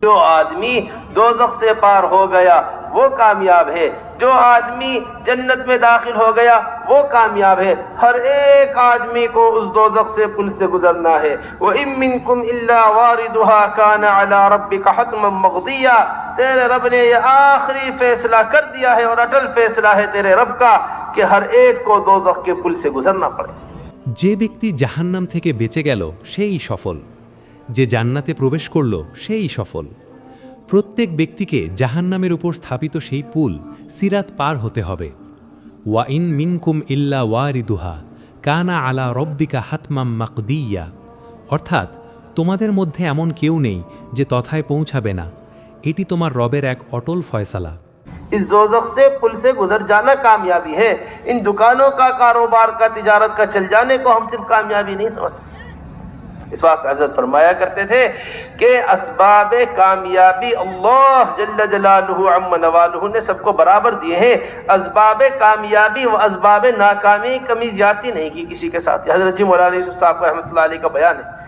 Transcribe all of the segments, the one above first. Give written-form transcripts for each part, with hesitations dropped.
जो आदमी दोज़ख से पार हो गया वो कामयाब है, जो आदमी जन्नत में दाखिल हो गया वो कामयाब है। हर एक आदमी को उस दोज़ख से पुल से गुजरना है। व इम मिनकुम इल्ला वारिदुहा काना अला रब्बिका हतमन मक़दिया। तेरे रब ने ये आखिरी फैसला कर दिया है और अटल फैसला है तेरे रब का कि हर एक को दोज़ख के पुल से गुजरना पड़े। যে ব্যক্তি জাহান্নাম থেকে বেঁচে গেল সেই সফল, যে জান্নাতে প্রবেশ করল সেই সফল। প্রত্যেক ব্যক্তিকে জাহান্নামের উপর স্থাপিত সেই পুল সিরাত পার হতে হবে। ওয়া ইন মিনকুম ইল্লা ওয়ারিদুহা কানা আলা রব্বিকা হাতমাম মাকদিয়া। অর্থাৎ তোমাদের মধ্যে এমন কেউ নেই যে তথায় পৌঁছাবে না, এটি তোমার রবের এক অটল ফয়সালা। इस दोज़ख से पुल से गुजर जाना कामयाबी है। इन दुकानों का, कारोबार का, तिजारत का चल जाने को हम सिर्फ कामयाबी नहीं समझ सकते। इस वास्ते हज़रत फरमाया करते थे कि असबाब कामयाबी अल्लाह जल्ल जलालुहु अम्मा नवालुहु ने सबको बराबर दिए हैं। असबाब कामयाबी व असबाब नाकामी कमी ज्यादती नहीं की किसी के साथ। हज़रत जी मौलाना यूसुफ साहब रहमतुल्लाह अलैह का बयान है।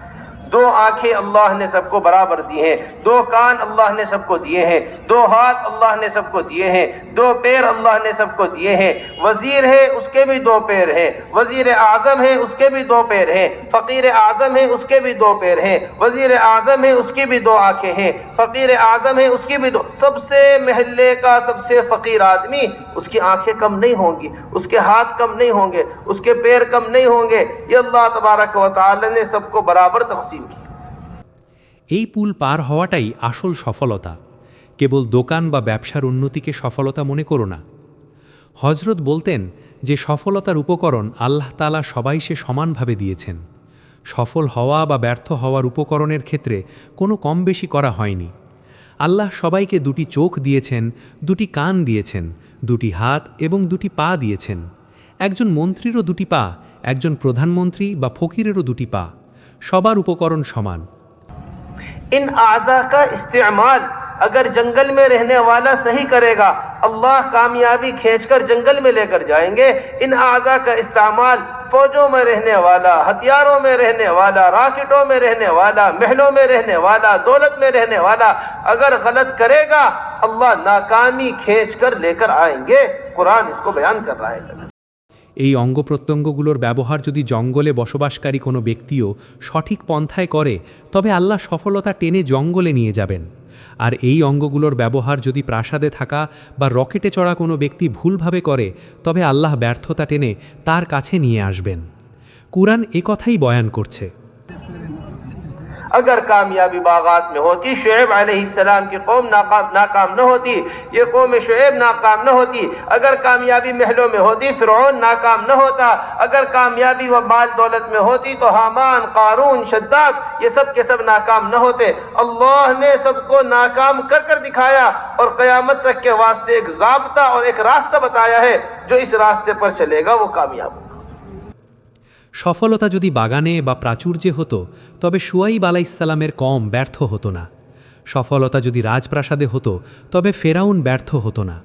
दो आंखें अल्लाह ने सबको बराबर दी हैं, दो कान अल्लाह ने सबको दिए हैं, दो हाथ अल्लाह ने सबको दिए हैं, दो पैर अल्लाह ने सबको दिए हैं। वजीर है उसके भी दो पैर हैं, वजीर आजम है उसके भी दो पैर हैं, फकीर आजम है उसके भी दो पैर हैं, वजीर आजम है उसकी भी दो आंखें हैं, फकीर आजम है उसकी भी दो। सबसे महल्ले का सबसे फकीर आदमी, उसकी आंखें कम नहीं होंगी, उसके हाथ कम नहीं होंगे, उसके पैर कम नहीं होंगे। ये अल्लाह तबारक व तआला ने सबको बराबर तक़सीम। এই পুল পার হওয়াটাই আসল সফলতা। কেবল দোকান বা ব্যবসার উন্নতিকে সফলতা মনে করো না। হজরত বলতেন যে সফলতার উপকরণ আল্লাহ তাআলা সবাই সে সমানভাবে দিয়েছেন। সফল হওয়া বা ব্যর্থ হওয়ার উপকরণের ক্ষেত্রে কোনো কম বেশি করা হয়নি। আল্লাহ সবাইকে দুটি চোখ দিয়েছেন, দুটি কান দিয়েছেন, দুটি হাত এবং দুটি পা দিয়েছেন। একজন মন্ত্রীরও দুটি পা, একজন প্রধানমন্ত্রী বা ফকিরেরও দুটি পা। সবার উপকরণ সমান। इन आज़ा का इस्तेमाल अगर जंगल में रहने वाला सही करेगा, अल्लाह कामयाबी खींचकर जंगल में लेकर जाएंगे। इन आज़ा का इस्तेमाल फौजों में रहने वाला, हथियारों में रहने वाला, रॉकेटों में रहने वाला, महलों में रहने वाला, दौलत में रहने वाला अगर गलत करेगा, अल्लाह नाकामी खींचकर लेकर आएंगे। कुरान इसको बयान कर रहा है। এই অঙ্গ প্রত্যঙ্গগুলোর ব্যবহার যদি জঙ্গলে বসবাসকারী কোনো ব্যক্তিও সঠিক পন্থায় করে, তবে আল্লাহ সফলতা টেনে জঙ্গলে নিয়ে যাবেন। আর এই অঙ্গগুলোর ব্যবহার যদি প্রাসাদে থাকা বা রকেটে চড়া কোনো ব্যক্তি ভুলভাবে করে, তবে আল্লাহ ব্যর্থতা টেনে তার কাছে নিয়ে আসবেন। কুরআন এ কথাই বয়ান করছে। अगर कामयाबी बागात में होती, शुएब अलैहिस्सलाम की कौम नाकाम न होती, ये कौम शुएब नाकाम न होती। अगर कामयाबी महलों में होती, फिरौन नाकाम न होता। अगर कामयाबी व माल दौलत में होती तो हामान, कारून, शद्दाद ये सब के सब नाकाम न होते। अल्लाह ने सबको नाकाम कर कर दिखाया और क़यामत तक के वास्ते एक ज़ाब्ता और एक रास्ता बताया है। जो इस रास्ते पर चलेगा वो कामयाब होगा। সফলতা যদি বাগানে বা প্রাচুর্যে হতো, তবে শুয়াইব আলাইহিসসালামের কম ব্যর্থ হতো না। সফলতা যদি রাজপ্রাসাদে হতো, তবে ফেরাউন ব্যর্থ হতো না।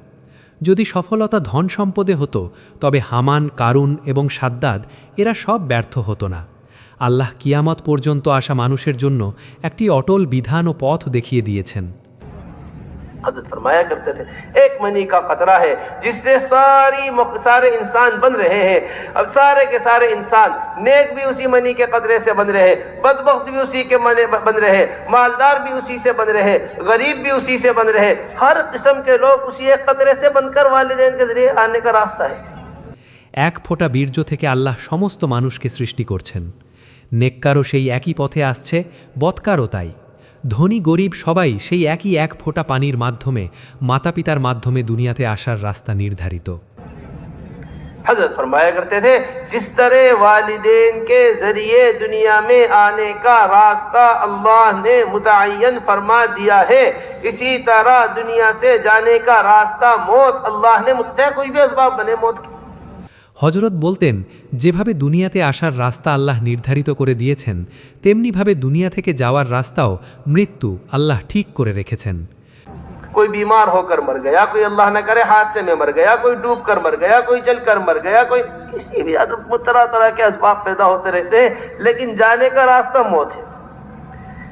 যদি সফলতা ধন সম্পদে হতো, তবে হামান, কারুন এবং সাদ্দাদ এরা সব ব্যর্থ হতো না। আল্লাহ কিয়ামত পর্যন্ত আসা মানুষের জন্য একটি অটল বিধান ও পথ দেখিয়ে দিয়েছেন। हज़रत फरमाया करते थे, एक मनी का कतरा है जिससे सारे इंसान बन रहे हैं। अब सारे के सारे इंसान नेक भी उसी मनी के कतरे से बन रहे, बदबख्त भी उसी के मने बन रहे, मालदार भी उसी से बन रहे, गरीब भी उसी से बन रहे। हर किस्म के लोग उसी एक कतरे से बनकर वालिदैन के जरिए आने का रास्ता है। এক ফোঁটা বীর্য থেকে আল্লাহ সমস্ত মানুষকে সৃষ্টি করছেন। নেককারও সেই একই পথে আসছে, বদকারও তাই। ধনী গরিব সবাই সেই একই এক ফোঁটা পানির মাধ্যমে, মাতা পিতার মাধ্যমে দুনিয়াতে আসার রাস্তা নির্ধারিত। हज़रत फरमाया करते थे, जिस तरह वालिदैन के जरिए दुनिया में आने का रास्ता अल्लाह ने मुतअय्यन फरमा दिया है, इसी तरह दुनिया से जाने का रास्ता मौत अल्लाह ने मुतय कुछ भी असबाब बने मौत की। হজরত বলতেন, যেভাবে দুনিয়াতে আসার রাস্তা আল্লাহ নির্ধারিত করে দিয়েছেন, তেমনিভাবে দুনিয়া থেকে যাওয়ার রাস্তাও মৃত্যু আল্লাহ ঠিক করে রেখেছেন। कोई बीमार होकर मर गया, कोई अल्लाह न करे हादसे में मर गया, कोई डूब कर मर गया, कोई जल कर मर गया, कोई किसी भी तरह तरह के असबाब पैदा होते रहते हैं, लेकिन जाने का रास्ता मौत है।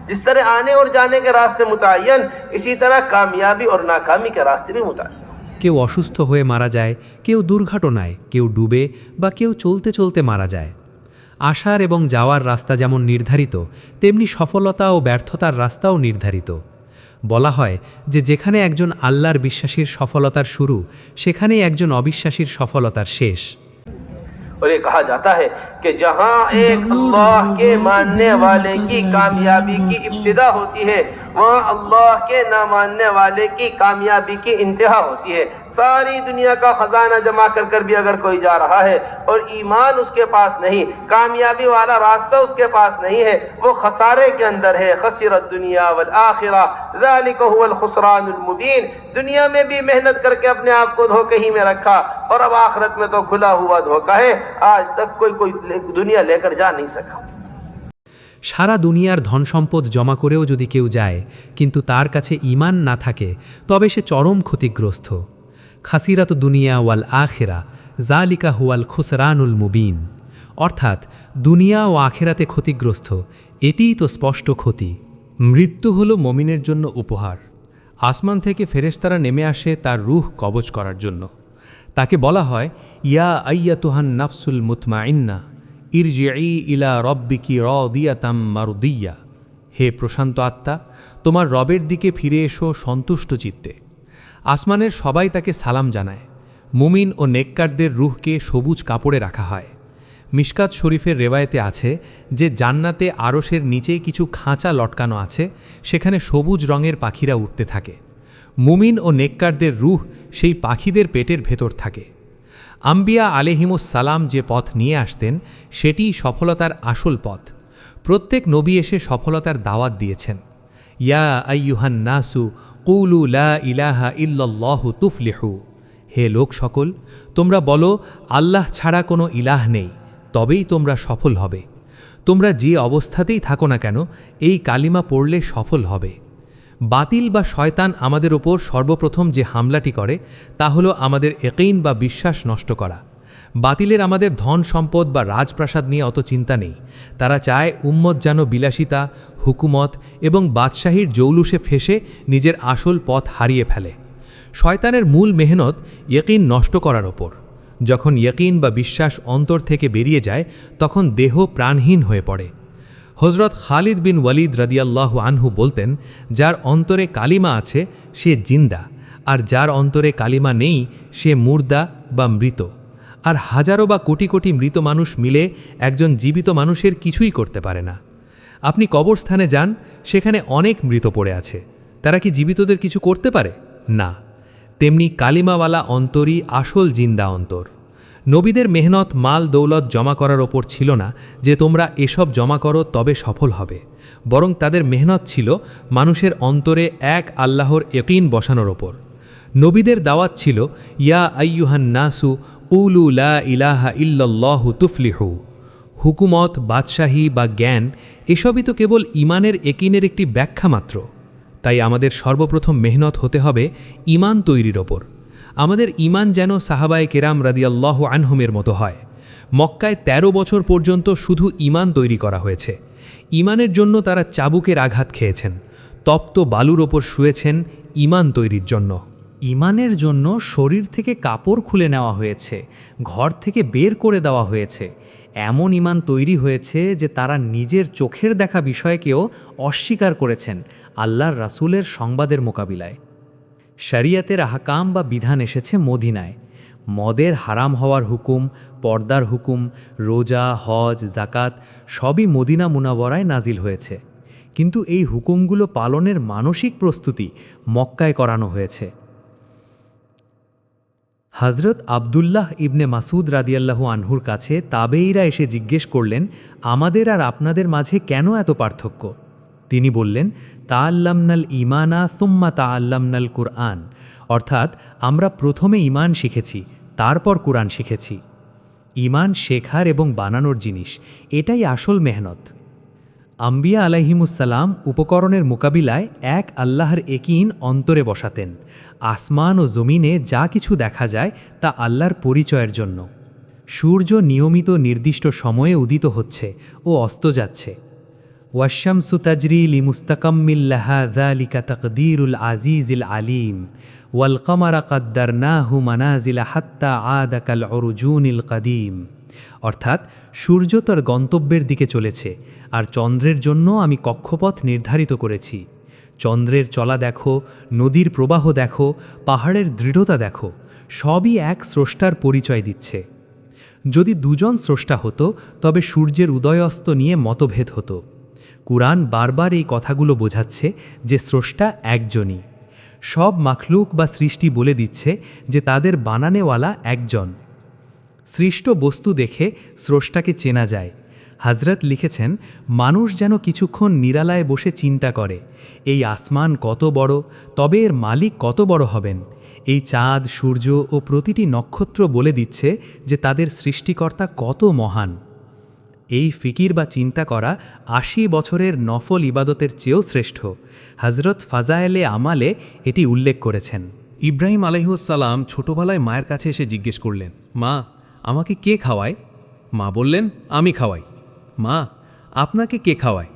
जिस तरह आने और जाने के रास्ते मुतय्यन, इसी तरह कामयाबी और नाकामी के रास्ते भी मुतय्यन। কেউ অসুস্থ হয়ে মারা যায়, কেউ দুর্ঘটনায়, কেউ ডুবে বা কেউ চলতে চলতে মারা যায়। আসার এবং যাওয়ার রাস্তা যেমন নির্ধারিত, তেমনি সফলতা ও ব্যর্থতার রাস্তাও নির্ধারিত। বলা হয় যে যেখানে একজন আল্লাহর বিশ্বাসীর সফলতার শুরু, সেখানেই একজন অবিশ্বাসীর সফলতার শেষ। और ये कहा जाता है कि जहाँ एक अल्लाह के मानने वाले की कामयाबी की इब्तिदा होती है, वहाँ अल्लाह के ना मानने वाले की कामयाबी की इंतहा होती है। सारी दुनिया का खजाना जमा कर कर भी अगर कोई जा रहा है और ईमान उसके पास नहीं, कामयाबी वाला रास्ता उसके पास नहीं है, वो खसारे के अंदर है। खसिरत दुनिया वल आखिरा ज़ालिका हुवल खुसरानुल मुबीन। दुनिया में भी मेहनत करके अपने आप को धोखे ही में रखा और अब आखिरत में तो खुला हुआ धोखा है। आज तक कोई दुनिया लेकर जा नहीं सका। সারা দুনিয়ার ধন সম্পদ জমা করেও যদি কেউ যায় কিন্তু তার কাছে ঈমান না থাকে, তবে সে চরম ক্ষতিগ্রস্ত। খাসিরাত দুনিয়া ওয়াল আখিরা জালিকা হুয়াল খুসরানুল মুবিন, অর্থাৎ দুনিয়া ও আখিরাতে ক্ষতিগ্রস্ত, এটিই তো স্পষ্ট ক্ষতি। মৃত্যু হল মমিনের জন্য উপহার। আসমান থেকে ফেরেশতারা নেমে আসে তার রূহ কবজ করার জন্য। তাকে বলা হয়, ইয়া আইয়াতুহান নাফসুল মুতমাইন্না ইরজিই ইলা রব্বিকি রাদিয়াতাম মারদিয়া। হে প্রশান্ত আত্মা, তোমার রবের দিকে ফিরে এসো সন্তুষ্ট চিত্তে। আসমানের সবাই তাকে সালাম জানায়। মুমিন ও নেককারদের রূহকে সবুজ কাপড়ে রাখা হয়। মিশকাত শরীফের রেওয়ায়েতে আছে যে জান্নাতে আরশের নিচে কিছু খাঁচা লটকানো আছে, সেখানে সবুজ রঙের পাখিরা উঠতে থাকে। মুমিন ও নেককারদের রূহ সেই পাখিদের পেটের ভেতর থাকে। আম্বিয়া আলাইহিমুস সালাম যে পথ নিয়ে আসতেন, সেটিই সফলতার আসল পথ। প্রত্যেক নবী এসে সফলতার দাওয়াত দিয়েছেন। ইয়া আইয়ুহান নাসু কুলু লা ইলাহা ইল্লাল্লাহু তুফলিহু। হে লোক সকল, তোমরা বলো আল্লাহ ছাড়া কোনো ইলাহ নেই, তবেই তোমরা সফল হবে। তোমরা যে অবস্থাতেই থাকো না কেন, এই কালিমা পড়লে সফল হবে। বাতিল বা শয়তান আমাদের ওপর সর্বপ্রথম যে হামলাটি করে তা হলো আমাদের ইয়াকিন বা বিশ্বাস নষ্ট করা। বাতিলের আমাদের ধন সম্পদ বা রাজপ্রাসাদ নিয়ে অত চিন্তা নেই। তারা চায় উম্মত যেন বিলাসিতা, হুকুমত এবং বাদশাহীর জৌলুসে ফেসে নিজের আসল পথ হারিয়ে ফেলে। শয়তানের মূল মেহনত ইয়াকিন নষ্ট করার ওপর। যখন ইয়াকিন বা বিশ্বাস অন্তর থেকে বেরিয়ে যায়, তখন দেহ প্রাণহীন হয়ে পড়ে। হজরত খালিদ বিন ওয়ালিদ রাদিয়াল্লাহু আনহু বলতেন, যার অন্তরে কালিমা আছে সে জিন্দা, আর যার অন্তরে কালিমা নেই সে মুর্দা বা মৃত। আর হাজারো বা কোটি কোটি মৃত মানুষ মিলে একজন জীবিত মানুষের কিছুই করতে পারে না। আপনি কবরস্থানে যান, সেখানে অনেক মৃত পড়ে আছে, তারা কি জীবিতদের কিছু করতে পারে? না। তেমনি কালিমাওয়ালা অন্তরই আসল জিন্দা অন্তর। নবীদের মেহনত মাল দৌলত জমা করার ওপর ছিল না যে তোমরা এসব জমা করো তবে সফল হবে, বরং তাদের মেহনত ছিল মানুষের অন্তরে এক আল্লাহর ইয়াকিন বসানোর ওপর। নবীদের দাওয়াত ছিল, ইয়া আইয়ুহান নাসু কুলু লা ইলাহা ইল্লাল্লাহু তুফলিহু। হুকুমত, বাদশাহী বা জ্ঞান এসবই তো কেবল ইমানের ইয়াকিনের একটি ব্যাখ্যা মাত্র। তাই আমাদের সর্বপ্রথম মেহনত হতে হবে ইমান তৈরির ওপর। আমাদের ইমান যেন সাহাবায়ে কেরাম রাদিয়াল্লাহু আনহুমের মতো হয়। মক্কায় ১৩ বছর পর্যন্ত শুধু ইমান তৈরি করা হয়েছে। ইমানের জন্য তারা চাবুকের আঘাত খেয়েছেন, তপ্ত বালুর ওপর শুয়েছেন ইমান তৈরির জন্য। ইমানের জন্য শরীর থেকে কাপড় খুলে নেওয়া হয়েছে, ঘর থেকে বের করে দেওয়া হয়েছে। এমন ইমান তৈরি হয়েছে যে তারা নিজের চোখের দেখা বিষয়কেও অস্বীকার করেছেন আল্লাহর রাসূলের সংবাদের মোকাবিলায়। শরিয়তের আহকাম বা বিধান এসেছে মদিনায়। মদের হারাম হওয়ার হুকুম, পর্দার হুকুম, রোজা, হজ, জাকাত সবই মদিনা মুনাওয়ারায় নাজিল হয়েছে। কিন্তু এই হুকুমগুলো পালনের মানসিক প্রস্তুতি মক্কায় করানো হয়েছে। হজরত আবদুল্লাহ ইবনে মাসুদ রাদিয়াল্লাহু আনহুর কাছে তাবেঈরা এসে জিজ্ঞেস করলেন, আমাদের আর আপনাদের মাঝে কেন এত পার্থক্য? তিনি বললেন, তাআল্লামনাল ঈমানা সুম্মা তাআল্লামনাল কুরআন, অর্থাৎ আমরা প্রথমে ঈমান শিখেছি, তারপর কুরআন শিখেছি। ঈমান শেখার এবং বানানোর জিনিস, এটাই আসল মেহনত। আম্বিয়া আলাইহিমুসসালাম উপকরণের মোকাবিলায় এক আল্লাহর ইয়াকিন অন্তরে বসাতেন। আসমান ও জমিনে যা কিছু দেখা যায় তা আল্লাহর পরিচয়ের জন্য। সূর্য নিয়মিত নির্দিষ্ট সময়ে উদিত হচ্ছে ও অস্ত যাচ্ছে। ওয়াশামসু তাজরি লিমুস্তাকাম্মিল লাহা যালিকা তাকদীরুল আজিজিল আলিম ওয়াল কমারা কাদ্দারনাহু মানাজিলা হাত্তা আদা কাল উরজুনিল কাদিম। অর্থাৎ সূর্য তার গন্তব্যের দিকে চলেছে, আর চন্দ্রের জন্য আমি কক্ষপথ নির্ধারিত করেছি। চন্দ্রের চলা দেখো, নদীর প্রবাহ দেখো, পাহাড়ের দৃঢ়তা দেখো, সবই এক স্রষ্টার পরিচয় দিচ্ছে। যদি দুজন স্রষ্টা হতো তবে সূর্যের উদয়স্ত নিয়ে মতভেদ হতো। কুরআন বারবার এই কথাগুলো বোঝাচ্ছে যে স্রষ্টা একজনই। সব মাখলুক বা সৃষ্টি বলে দিচ্ছে যে তাদের বানানেওয়ালা একজন। সৃষ্ট বস্তু দেখে স্রষ্টাকে চেনা যায়। হযরত লিখেছেন, মানুষ যেন কিছুক্ষণ নিরালায় বসে চিন্তা করে, এই আসমান কত বড়, তবে এর মালিক কত বড় হবেন। এই চাঁদ, সূর্য ও প্রতিটি নক্ষত্র বলে দিচ্ছে যে তাদের সৃষ্টিকর্তা কত মহান। এই ফিকির বা চিন্তা করা ৮০ বছরের নফল ইবাদতের চেয়েও শ্রেষ্ঠ। হযরত ফাজায়েলে আমালে এটি উল্লেখ করেছেন। ইব্রাহিম আলাইহিসসালাম ছোটবেলায় মায়ের কাছে এসে জিজ্ঞেস করলেন, মা, আমাকে কে খাওয়ায়? মা বললেন, আমি খাওয়াই। মা, আপনাকে কে খাওয়ায়?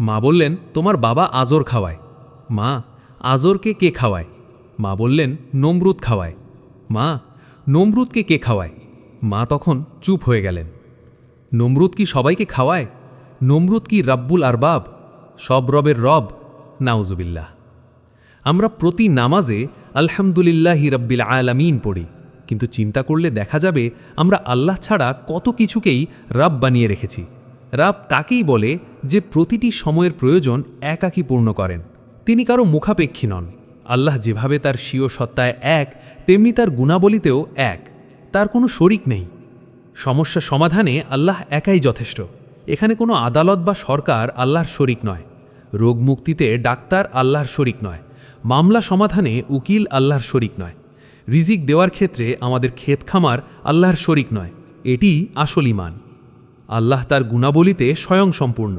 মা বললেন, তোমার বাবা আজর খাওয়ায়। মা, আজরকে কে খাওয়ায়? মা বললেন, নমরুদ খাওয়ায়। মা, নমরুদকে কে খাওয়ায়? মা তখন চুপ হয়ে গেলেন। নমরুদ কি সবাইকে খাওয়ায়? নমরুদ কি রাব্বুল আরবাব, সব রবের রব? নাউজুবিল্লাহ। আমরা প্রতি নামাজে আলহামদুলিল্লাহি রাব্বিল আলামিন পড়ি, কিন্তু চিন্তা করলে দেখা যাবে আমরা আল্লাহ ছাড়া কত কিছুকেই রব বানিয়ে রেখেছি। রব তাকেই বলে যে প্রতিটি সময়ের প্রয়োজন একাকী পূর্ণ করেন। তিনি কারো মুখাপেক্ষী নন। আল্লাহ যেভাবে তার স্বীয় সত্তায় এক, তেমনি তার গুণাবলিতেও এক। তার কোনো শরিক নেই। সমস্যা সমাধানে আল্লাহ একাই যথেষ্ট। এখানে কোনো আদালত বা সরকার আল্লাহর শরিক নয়। রোগ মুক্তিতে ডাক্তার আল্লাহর শরিক নয়। মামলা সমাধানে উকিল আল্লাহর শরিক নয়। রিজিক দেওয়ার ক্ষেত্রে আমাদের ক্ষেত খামার আল্লাহর শরিক নয়। এটি আসল ঈমান। আল্লাহ তার গুণাবলিতে স্বয়ংসম্পূর্ণ।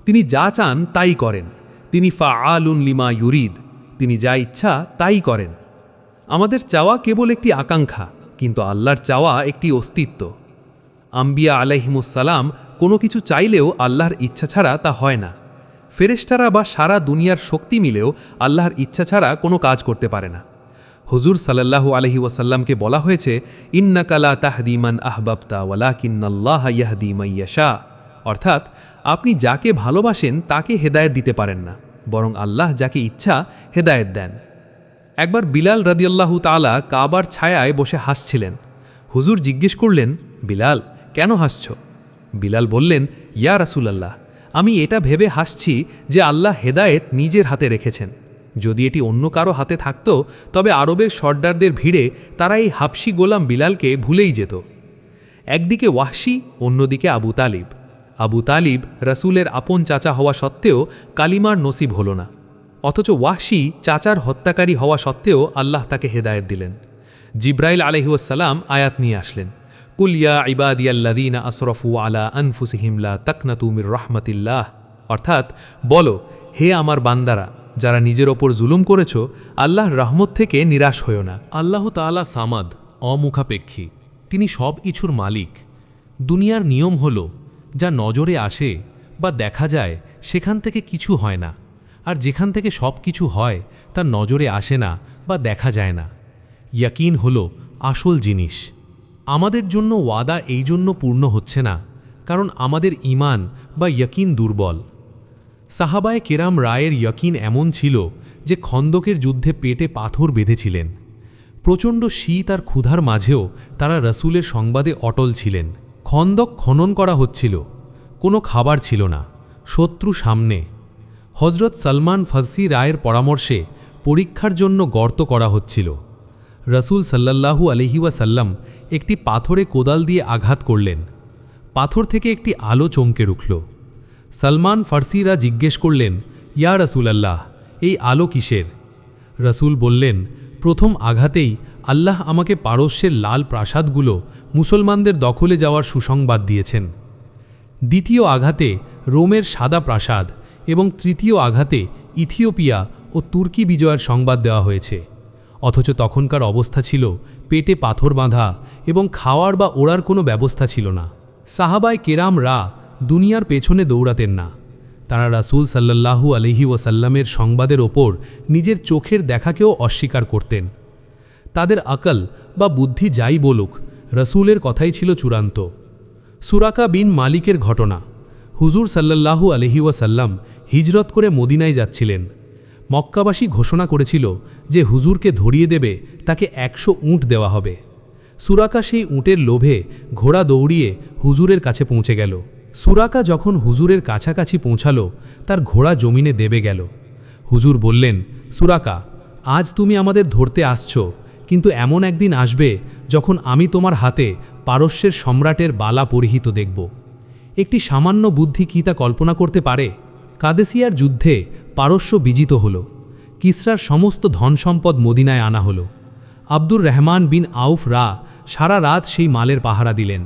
তিনি যা চান তাই করেন। তিনি ফাআলুন লিমা ইউরিদ। তিনি যা ইচ্ছা তাই করেন। আমাদের চাওয়া কেবল একটি আকাঙ্ক্ষা, কিন্তু আল্লাহর চাওয়া একটি অস্তিত্ব। আম্বিয়া আলাইহিমুসসালাম কোনো কিছু চাইলেও আল্লাহর ইচ্ছা ছাড়া তা হয় না। ফেরেশতারা বা সারা দুনিয়ার শক্তি মিলেও আল্লাহর ইচ্ছা ছাড়া কোনো কাজ করতে পারে না। হুজুর সাল্লাল্লাহু আলাইহি ওয়াসাল্লামকে বলা হয়েছে, ইন্নাকা লা তাহদি মান আহবাবতা ওয়ালাকিন্নাল্লাহা ইয়াহদি মান ইয়াশা। অর্থাৎ আপনি যাকে ভালোবাসেন তাকে হেদায়েত দিতে পারেন না, বরং আল্লাহ যাকে ইচ্ছা হেদায়েত দেন। একবার বিলাল রাদিয়াল্লাহু তাআলা কাবার ছায়ায় বসে হাসছিলেন। হুজুর জিজ্ঞেস করলেন, বিলাল, কেন হাসছ? বিলাল বললেন, ইয়া রাসূলুল্লাহ, আমি এটা ভেবে হাসছি যে আল্লাহ হেদায়েত নিজের হাতে রেখেছেন। যদি এটি অন্য কারো হাতে থাকত তবে আরবের সর্দারদের ভিড়ে তারা এই হাবশি গোলাম বিলালকে ভুলেই যেত। একদিকে ওয়াহশি, অন্যদিকে আবু তালিব। আবু তালিব রাসূলের আপন চাচা হওয়া সত্ত্বেও কালিমার নসিব হল না, অথচ ওয়াহশি চাচার হত্যাকারী হওয়া সত্ত্বেও আল্লাহ তাকে হেদায়েত দিলেন। জিব্রাইল আলাইহিসসালাম আয়াত নিয়ে আসলেন, কুল ইয়া ইবাদিয়াল্লাযীনা আসরাফু আলা আনফুসিহিম লা তাকনাতু মির রাহমাতিল্লাহ। অর্থাৎ, বলো, হে আমার বান্দারা, যারা নিজের ওপর জুলুম করেছ, আল্লাহর রহমত থেকে নিরাশ হও না। আল্লাহ তাআলা সামাদ, অমুখাপেক্ষী। তিনি সব কিছুর মালিক। দুনিয়ার নিয়ম হল, যা নজরে আসে বা দেখা যায় সেখান থেকে কিছু হয় না, আর যেখান থেকে সব কিছু হয় তা নজরে আসে না বা দেখা যায় না। ইয়াকিন হল আসল জিনিস। আমাদের জন্য ওয়াদা এই জন্য পূর্ণ হচ্ছে না কারণ আমাদের ঈমান বা ইয়াকিন দুর্বল। সাহাবায়ে কেরাম রায়ের ইয়াকিন এমন ছিল যে খন্দকের যুদ্ধে পেটে পাথর বেঁধেছিলেন। প্রচণ্ড শীত আর ক্ষুধার মাঝেও তারা রাসূলের সংবাদে অটল ছিলেন। খন্দক খনন করা হচ্ছিল, কোনো খাবার ছিল না, শত্রু সামনে। হজরত সলমান ফার্সি রায়ের পরামর্শে পরীক্ষার জন্য গর্ত করা হচ্ছিল। রাসূল সাল্লাল্লাহু আলাইহি ওয়াসাল্লাম একটি পাথরে কোদাল দিয়ে আঘাত করলেন। পাথর থেকে একটি আলো চমকে উঠল। সলমান ফার্সিরা জিজ্ঞেস করলেন, ইয়া রাসূলাল্লাহ, এই আলো কিসের? রাসূল বললেন, প্রথম আঘাতেই আল্লাহ আমাকে পারস্যের লাল প্রাসাদগুলো মুসলমানদের দখলে যাওয়ার সুসংবাদ দিয়েছেন। দ্বিতীয় আঘাতে রোমের সাদা প্রাসাদ এবং তৃতীয় আঘাতে ইথিওপিয়া ও তুর্কি বিজয়ের সংবাদ দেওয়া হয়েছে। অথচ তখনকার অবস্থা ছিল পেটে পাথর বাঁধা এবং খাওয়ার বা ওড়ার কোনো ব্যবস্থা ছিল না। সাহাবায়ে কেরাম দুনিয়ার পেছনে দৌড়াতেন না। তারা রাসূল সাল্লাল্লাহু আলাইহি ওয়াসাল্লামের সংবাদের ওপর নিজের চোখের দেখাকেও অস্বীকার করতেন। তাদের আকল বা বুদ্ধি যাই বলুক, রাসূলের কথাই ছিল চূড়ান্ত। সুরাকা বিন মালিকের ঘটনা। হুজুর সাল্লাল্লাহু আলাইহি ওয়াসাল্লাম হিজরত করে মদিনায় যাচ্ছিলেন। মক্কাবাসী ঘোষণা করেছিল যে হুজুরকে ধরিয়ে দেবে তাকে 100 উট দেওয়া হবে। সুরাকা সেই উটের লোভে ঘোড়া দৌড়িয়ে হুজুরের কাছে পৌঁছে গেল। সুরাকা যখন হুজুরের কাছাকাছি পৌঁছালো, তার ঘোড়া জমিনে দেবে গেল। হুজুর বললেন, সুরাকা, আজ তুমি আমাদের ধরতে আসছো, কিন্তু এমন একদিন আসবে যখন আমি তোমার হাতে পারস্যের সম্রাটের বালা পরিহিত দেখব। একটি সামান্য বুদ্ধি কি তা কল্পনা করতে পারে? কাদেসিয়ার যুদ্ধে পারস্য বিজিত হল। কিসরার সমস্ত ধনসম্পদ মদিনায় আনা হল। আব্দুর রহমান বিন আউফ রা সারা রাত সেই মালের পাহারা দিলেন।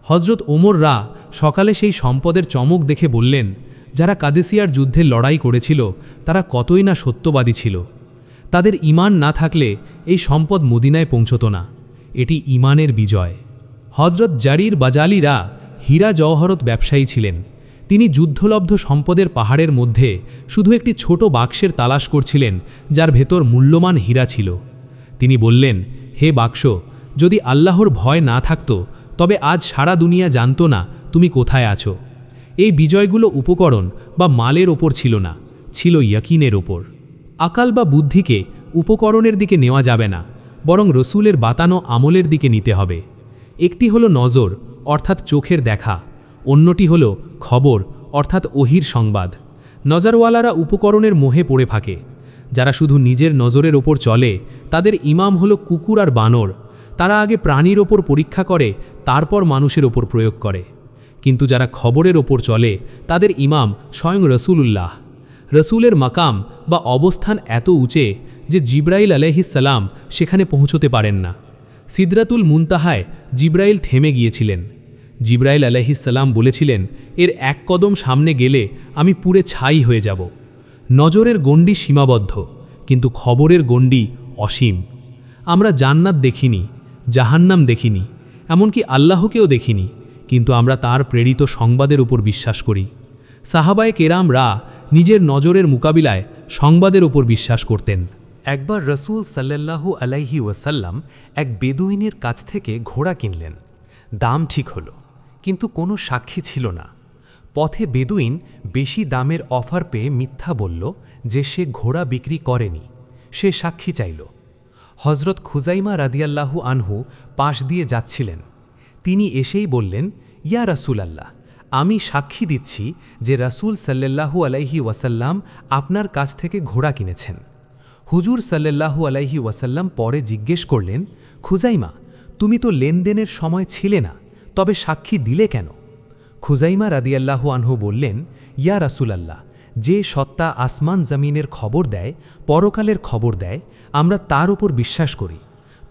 হজরত ওমর রা সকালে সেই সম্পদের চমক দেখে বললেন, যারা কাদেসিয়ার যুদ্ধে লড়াই করেছিল তারা কতই না সত্যবাদী ছিল। তাদের ঈমান না থাকলে এই সম্পদ মদিনায় পৌঁছত না। এটি ঈমানের বিজয়। হজরত জারির বাজালি রা হীরা জওহরত ব্যবসায়ী ছিলেন। তিনি যুদ্ধলব্ধ সম্পদের পাহাড়ের মধ্যে শুধু একটি ছোট বাক্সের তালাশ করছিলেন, যার ভেতর মূল্যবান হীরা ছিল। তিনি বললেন, হে বাক্স, যদি আল্লাহর ভয় না থাকত তবে আজ সারা দুনিয়া জানত না তুমি কোথায় আছো। এই বিজয়গুলো উপকরণ বা মালের ওপর ছিল না, ছিল ইয়াকিনের ওপর। আকাল বা বুদ্ধিকে উপকরণের দিকে নেওয়া যাবে না, বরং রসুলের বাতানো আমলের দিকে নিতে হবে। একটি হলো নজর, অর্থাৎ চোখের দেখা, অন্যটি হলো খবর, অর্থাৎ ওহির সংবাদ। নজরওয়ালারা উপকরণের মোহে পড়ে থাকে। যারা শুধু নিজের নজরের ওপর চলে তাদের ইমাম হলো কুকুর আর বানর। তারা আগে প্রাণীর ওপর পরীক্ষা করে, তারপর মানুষের ওপর প্রয়োগ করে। কিন্তু যারা খবরের ওপর চলে তাদের ইমাম স্বয়ং রসুলুল্লাহ। রসুলের মাকাম বা অবস্থান এত উঁচে যে জিব্রাইল আলাইহিসসালাম সেখানে পৌঁছতে পারেন না। সিদরাতুল মুনতাহায় জিব্রাইল থেমে গিয়েছিলেন। জিব্রাইল আলাইহিসসালাম বলেছিলেন, এর এক কদম সামনে গেলে আমি পুরে ছাই হয়ে যাব। নজরের গণ্ডি সীমাবদ্ধ, কিন্তু খবরের গণ্ডি অসীম। আমরা জান্নাত দেখিনি, জাহান্নাম দেখিনি, এমনকি আল্লাহকেও দেখিনি, কিন্তু আমরা তার প্রেরিত সংবাদের উপর বিশ্বাস করি। সাহাবায়ে কেরাম রা নিজের নজরের মোকাবিলায় সংবাদের উপর বিশ্বাস করতেন। একবার রসুল সাল্লাল্লাহু আলাইহি ওয়াসাল্লাম এক বেদুইনের কাছ থেকে ঘোড়া কিনলেন। দাম ঠিক হলো, কিন্তু কোনো সাক্ষী ছিল না। পথে বেদুইন বেশি দামের অফার পেয়ে মিথ্যা বলল যে সে ঘোড়া বিক্রি করেনি। সে সাক্ষী চাইল। হজরত খুজাইমা রাদিয়াল্লাহু আনহু পাশ দিয়ে যাচ্ছিলেন। তিনি এসেই বললেন, ইয়া রাসূলাল্লাহ, আমি সাক্ষী দিচ্ছি যে রাসূল সাল্লাল্লাহু আলাইহি ওয়াসাল্লাম আপনার কাছ থেকে ঘোড়া কিনেছেন। হুজুর সাল্লাল্লাহু আলাইহি ওয়াসাল্লাম পরে জিজ্ঞেস করলেন, খুজাইমা, তুমি তো লেনদেনের সময় ছিলে না, তবে সাক্ষী দিলে কেন? খুজাইমা রাদিয়াল্লাহু আনহু বললেন, ইয়া রাসূলাল্লাহ, যে সত্তা আসমান জমিনের খবর দেয়, পরকালের খবর দেয়, আমরা তার উপর বিশ্বাস করি।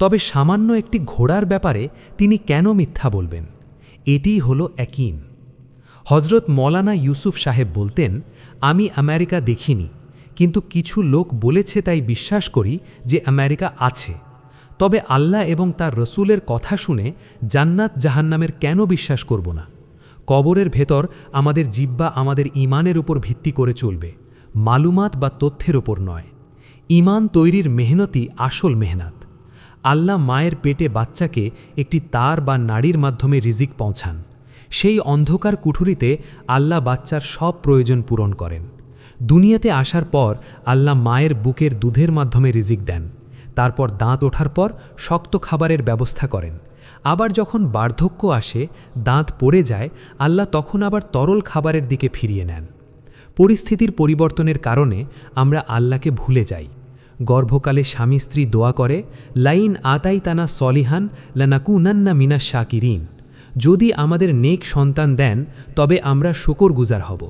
তবে সামান্য একটি ঘোড়ার ব্যাপারে তিনি কেন মিথ্যা বলবেন? এটিই হলো ইয়াকিন। হজরত মৌলানা ইউসুফ সাহেব বলতেন, আমি আমেরিকা দেখিনি, কিন্তু কিছু লোক বলেছে তাই বিশ্বাস করি যে আমেরিকা আছে। তবে আল্লাহ এবং তার রসুলের কথা শুনে জান্নাত জাহান্নামের কেন বিশ্বাস করব না? কবরের ভেতর আমাদের জিব্বা আমাদের ঈমানের উপর ভিত্তি করে চলবে, মালুমাত বা তথ্যের ওপর নয়। ঈমান তৈরির মেহনতই আসল মেহনত। আল্লাহ মায়ের পেটে বাচ্চাকে একটি তার বা নাড়ির মাধ্যমে রিজিক পৌঁছান। সেই অন্ধকার কুঠুরিতে আল্লাহ বাচ্চার সব প্রয়োজন পূরণ করেন। দুনিয়াতে আসার পর আল্লাহ মায়ের বুকের দুধের মাধ্যমে রিজিক দেন। তারপর দাঁত ওঠার পর শক্ত খাবারের ব্যবস্থা করেন। আবার যখন বার্ধক্য আসে, দাঁত পড়ে যায়, আল্লাহ তখন আবার তরল খাবারের দিকে ফিরিয়ে নেন। পরিস্থিতির পরিবর্তনের কারণে আমরা আল্লাহকে ভুলে যাই। গর্ভকালে স্বামী স্ত্রী দোয়া করে, লাইন আতাইতানা সলিহান লানাকুনান্না মিনাশ শাকিরিন। যদি আমাদের নেক সন্তান দেন তবে আমরা শুকরগুজার হব।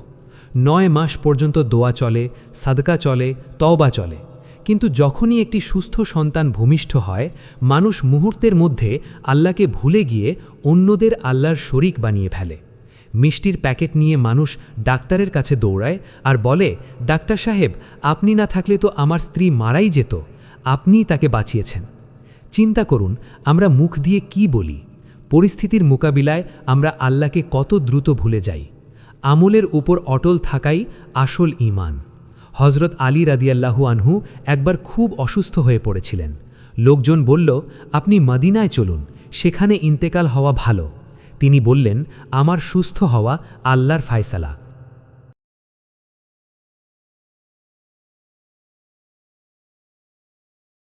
9 মাস পর্যন্ত দোয়া চলে, সাদকা চলে, তওবা চলে। কিন্তু যখনই একটি সুস্থ সন্তান ভূমিষ্ঠ হয়, মানুষ মুহূর্তের মধ্যে আল্লাহকে ভুলে গিয়ে অন্যদের আল্লাহর শরিক বানিয়ে ফেলে। মিষ্টির প্যাকেট নিয়ে মানুষ ডাক্তারের কাছে দৌড়ায় আর বলে, ডাক্তার সাহেব, আপনি না থাকলে তো আমার স্ত্রী মারাই যেত, আপনিই তাকে বাঁচিয়েছেন। চিন্তা করুন, আমরা মুখ দিয়ে কি বলি? পরিস্থিতির মোকাবিলায় আমরা আল্লাহকে কত দ্রুত ভুলে যাই। আমলের উপর অটল থাকাই আসল ঈমান। হজরত আলী রাদিয়াল্লাহু আনহু একবার খুব অসুস্থ হয়ে পড়েছিলেন। লোকজন বলল, আপনি মদিনায় চলুন, সেখানে ইন্তেকাল হওয়া ভালো। তিনি বললেন, আমার সুস্থ হওয়া আল্লাহর ফায়সালা।